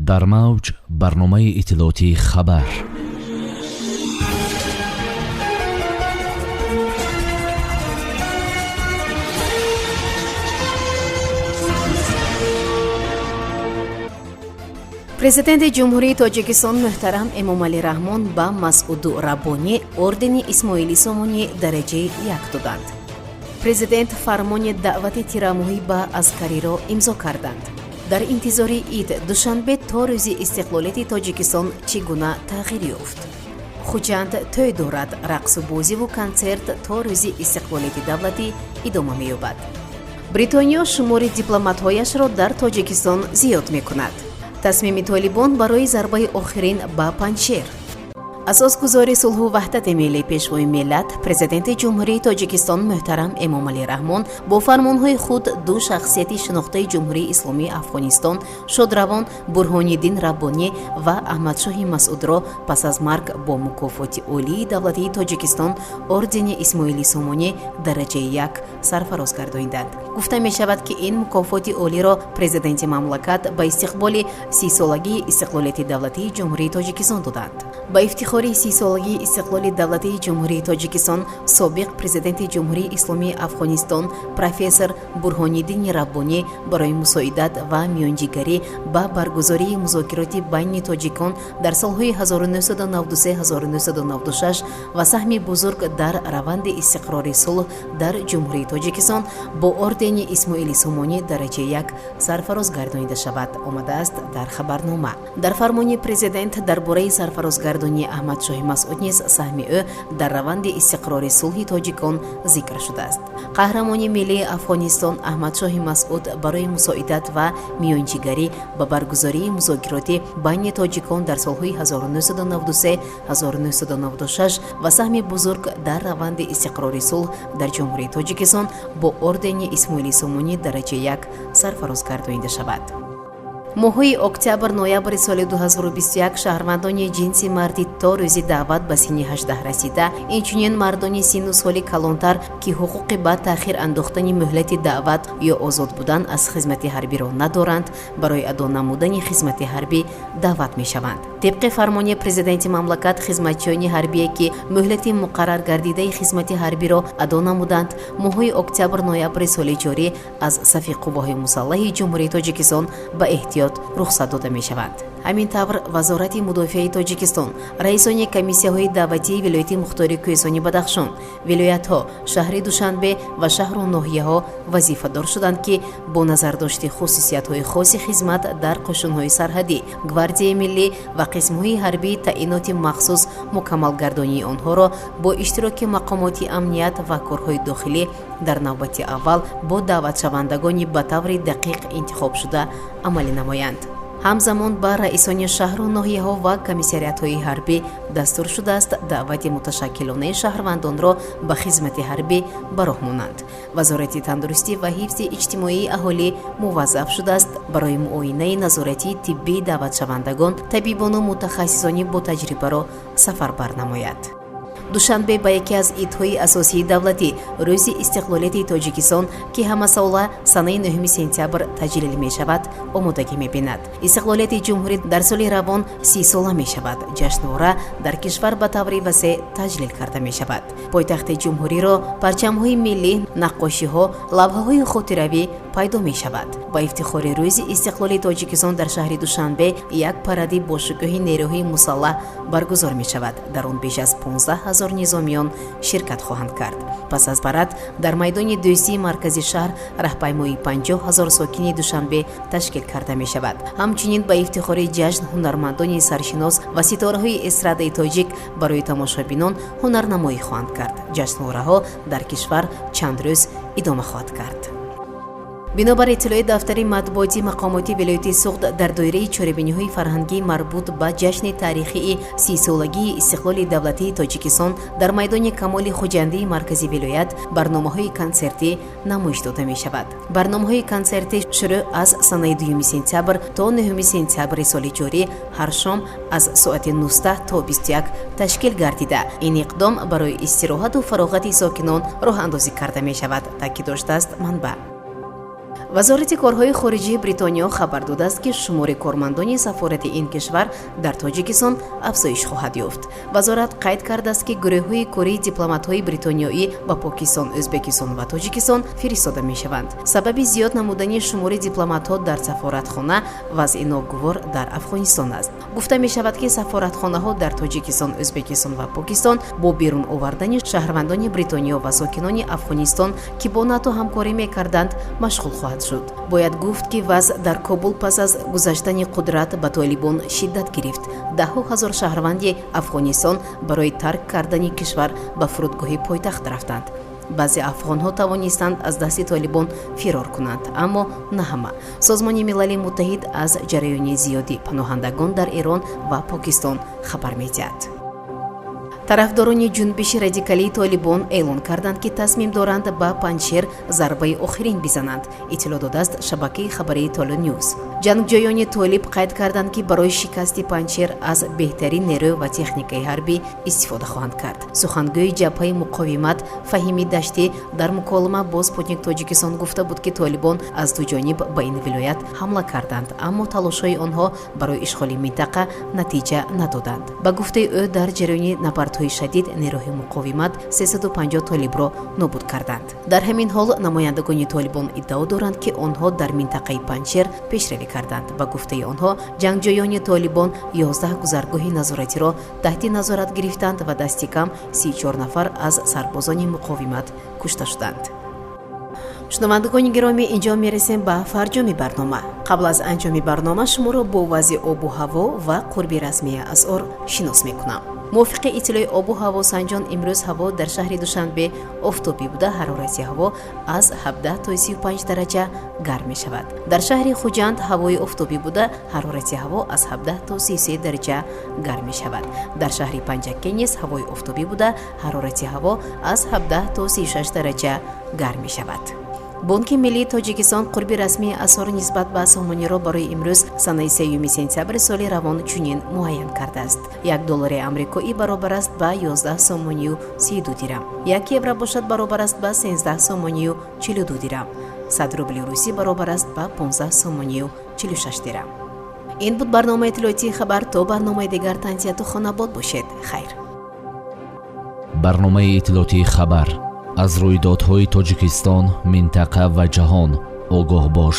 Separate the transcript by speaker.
Speaker 1: дар мавҷ барномаи иттилооти хабар.
Speaker 2: президенти ҷумҳурии Тоҷикистон муҳтарам Эмомалӣ Раҳмон ба Масъуду Раббонӣ ордени Исмоили Сомонӣ дараҷаи 1 доданд. президент фармони даъвати тирамоҳӣ ба аскариро имзо карданд. дар интизори ид душанбе то рӯзи истиқлолияти Тоҷикистон чӣ гуна тағйир ёфт? хуҷанд тӯй дорад, рақсу бозиву консерт то рӯзи истиқлолияти давлатӣ идома меёбад. бритониё шумори дипломатҳояшро дар Тоҷикистон зиёд мекунад. тасмими Толибон барои зарбаи охирин ба Панҷшер. асосгузори сулҳу ваҳдати миллӣ пешвои миллат президенти ҷумҳурии Тоҷикистон муҳтарам Эмомалӣ Раҳмон бо фармонҳои худ ду шахсияти шинохтаи ҷумҳурии исломии Афғонистон Шодравон Бурҳониддин Раббонӣ ва Аҳмадшоҳи Масъудро пас аз марг бо мукофоти олии давлатии Тоҷикистон ордени Исмоили Сомонӣ дараҷаи 1 сарфароз гардонинданд. гуфта мешавад, ки ин мукофоти олиро президенти мамлакат ба истиқболи 30-солагии истиқлолияти давлатии ҷумҳурии Тоҷикистон доданд. ба ифтихори 30-солагии истиқлоли давлатии ҷумҳурии Тоҷикистон собиқ президенти ҷумҳурии исломии Афғонистон профессор Бурҳониддини Раббонӣ барои мусоидат ва миёнҷигарӣ ба баргузории музокироти байни тоҷикон дар солҳои 1993-1996 ва саҳми бузург дар раванди истиқрори сулҳ дар ҷумҳурии Тоҷикистон бо ордени Исмоили Сомонӣ дараҷаи 1 сарфароз гардонида шавад омадааст дар хабарнома. дар фармони президент дар бораи сарфарозгардонии Аҳмадшоҳи Масъуд низ саҳми ӯ дар раванди истиқрори сулҳи тоҷикон зикр шудааст. қаҳрамони миллии Афғонистон Аҳмадшоҳи Масъуд барои мусоидат ва миёнҷигарӣ ба баргузории музокироти байни тоҷикон дар солҳои 1993-1996 ва саҳми бузург дар раванди истиқрори сулҳ дар ҷумҳурии Тоҷикистон бо ордени Исмоили Сомонӣ дараҷаи 1 сарфароз гардонида шавад. моҳҳои октябр-ноябри соли 2021 шаҳрвандони ҷинси марди то рӯзи даъват ба синни 18 расида, инчунин мардони синну соли калонтар, ки ҳуқуқи ба таъхир андохтани муҳлати даъват ё озод будан аз хизмати ҳарбиро надоранд, барои адо намудани хизмати ҳарбӣ даъват мешаванд. тибқи фармони президенти мамлакат, хизматчиёни ҳарбие, ки муҳлати муқаррар гардидаи хизмати ҳарбиро адо намуданд, моҳҳои октябр-ноябри соли ҷорӣ аз сафи қувваҳои мусаллаҳи ҷумҳурии Тоҷикистон ба эҳтиёт рухсат дода мешаванд. ҳамин тавр вазорати мудофиаи Тоҷикистон, раисони комиссияҳои даъватии вилояти мухтори кӯҳистони Бадахшон, вилоятҳо, шаҳри Душанбе ва шаҳру ноҳияҳо вазифадор шуданд, ки бо назардошти хусусиятҳои хоси хизмат дар қушунҳои сарҳадӣ, гвардияи миллӣ ва қисмҳои ҳарбии таъиноти махсус мукаммалгардонии онҳоро бо иштироки мақомоти амният ва корҳои дохилӣ дар навбати аввал бо даъватшавандагони ба таври дақиқ интихобшуда амалӣ намоянд. ҳамзамон ба раисони шаҳру ноҳияҳо ва комиссариятҳои ҳарбӣ дастур шудааст даъвати муташаккилонаи шаҳрвандонро ба хизмати ҳарбӣ ба роҳ монанд. вазорати тандурустӣ ва ҳифзи иҷтимоии аҳолӣ муваззаф шудааст барои муоинаи назоратии тиббии даъватшавандагон табибону мутахассисони бо таҷрибаро сафарбар намояд. душанбе ба яке аз идҳои асосии давлатӣ рӯзи истиқлолияти Тоҷикистон, ки ҳамасола санаи 9 сентябр таҷлил мешавад, омодагӣ мебинад. истиқлолияти ҷумҳурӣ дар соли равон 30 сола мешавад. ҷашнвора дар кишвар ба таври васеъ таҷлил карда мешавад. пойтахти ҷумҳуриро парчамҳои миллӣ, наққошиҳо, лавҳаҳои хотиравӣ пайдо мешавад. ба ифтихори рӯзи истиқлолии Тоҷикистон дар шаҳри Душанбе як паради бо шукӯҳи нерӯҳои мусаллаҳ баргузор мешавад. дар он беш аз 15 000 низомиён ширкат хоҳанд кард. пас аз парад дар майдони дӯстии маркази шаҳр раҳпаймои 50 000 сокини Душанбе ташкил карда мешавад. ҳамчунин ба ифтихори ҷашн ҳунармандони саршинос ва ситораҳои эстрадаи тоҷик барои тамошобинон ҳунарнамоӣ хоҳанд кард. ҷашнвораҳо дар кишвар чанд рӯз идома хоҳад кард. бинобар иттилои дафтари матбуоти мақомоти вилояти суғд дар доираи чорабиниҳои фарҳангӣ марбут ба ҷашни таърихии 30-солагии истиқлоли давлатии Тоҷикистон дар майдони Камоли Хуҷандии маркази вилоят барномаҳои консертӣ намоиш дода мешавад. барномаҳои консертӣ шурӯъ аз санаи 2 сентябр то 9 сентябри соли ҷорӣ ҳар шом аз соати 19 то 21 ташкил гардида, ин иқдом барои истироҳату фароғати сокинон роҳандозӣ карда мешавад, таъкид доштааст манбаъ. вазорати корҳои хориҷии бритониё хабар додааст ки шумори кормандони сафорати ин кишвар дар тоҷикистон афзоиш хоҳад ёфт. вазорат қайд кардааст ки гурӯҳҳои кории дипломатҳои бритониёӣ ба покистон, ӯзбекистон ва тоҷикистон фиристода мешаванд. сабаби зиёд намудани шумори дипломатҳо дар сафоратхона вазъи ногувор дар афғонистон аст. гуфта мешавад ки сафоратхонаҳо дар тоҷикистон, ӯзбекистон ва покистон бо берун овардани шаҳрвандони бритониё ва сокинони афғонистон ки бо нато ҳамкорӣ мекарданд машғул хоҳад шуд. бояд гуфт ки вазъ дар Кобул пас аз гузаштани қудрат ба толибон шиддат гирифт. даҳҳо ҳазор шаҳрванди афғонистон барои тарк кардани кишвар ба фурудгоҳи пойтахт рафтанд. баъзе афғонҳо тавонистанд аз дасти толибон фирор кунанд, аммо на ҳама. созмони милали муттаҳид аз ҷараёни зиёди паноҳандагон дар Эрон ва Покистон хабар медиҳад. тарафдорони ҷунбиши радикалии толибон эълон карданд ки тасмим доранд ба панҷшер зарбаи охирин бизананд. иттилоъ додааст шабакаи хабарии Толу Ньюз. ҷангҷӯёни толиб қайд карданд ки барои шикасти панҷшер аз беҳтарин нерӯ ва техникаи ҳарбӣ истифода хоҳанд кард. сухангӯи ҷабҳаи муқовимат Фаҳими Даштӣ дар муколима бо Спутник Тоҷикистон гуфта буд ки толибон аз ду ҷониб ба ин вилоят ҳамла карданд, аммо талошҳои онҳо барои ишғоли минтақа натиҷа надоданд. ба гуфтаи ӯ дар ҷараёни набардҳои шадид нерӯҳои муқовимат 350 толибро нобуд карданд. дар ҳамин ҳол намояндагони толибон иддао доранд ки онҳо дар минтақаи панҷшер пешравӣ карданд. ба гуфтаи онҳо ҷангҷӯёни толибон 11 гузаргоҳи назоратиро таҳти назорат гирифтанд ва дасти кам 34 нафар аз сарбозони муқовимат кушта шуданд. шунавандагони гиромӣ, инҷо мерасем ба фарҷоми барнома. қабл аз анҷоми барнома шуморо бо вазъи обу ҳаво ва қурби расмии асъор шинос мекунам. мувофиқи иттилои обу ҳаво санҷон, имрӯз ҳаво дар шаҳри Душанбе офтобӣ буда ҳарорати ҳаво аз 17 то 35 дараҷа гарм мешавад. дар шаҳри Хуҷанд ҳавои офтобӣ буда ҳарорати ҳаво аз 17 то 33 дараҷа гарм мешавад. дар шаҳри панчакент низ ҳавои офтобӣ буда ҳарорати ҳаво аз 17 то 36 дараҷа гарм мешавад. бонки миллии Тоҷикистон қурби расмии асъор нисбат ба сомониро барои имрӯз санаи 3 сентябри соли равон чунин муайян кардааст. $1 амрикоӣ баробар аст ба 11 сомонию 32 дирам. 1 евро бошад баробар аст ба 13 сомонию 42 дирам. 100 рубли русӣ баробар аст ба 15 сомонию 46 дирам. ин буд барномаи иттилоотии хабар. то барномаи дигар тантияту хонобод бошед. хайр.
Speaker 1: барномаи иттилоотии хабар аз рӯйдодҳои Тоҷикистон, минтақа ва ҷаҳон огоҳ бош.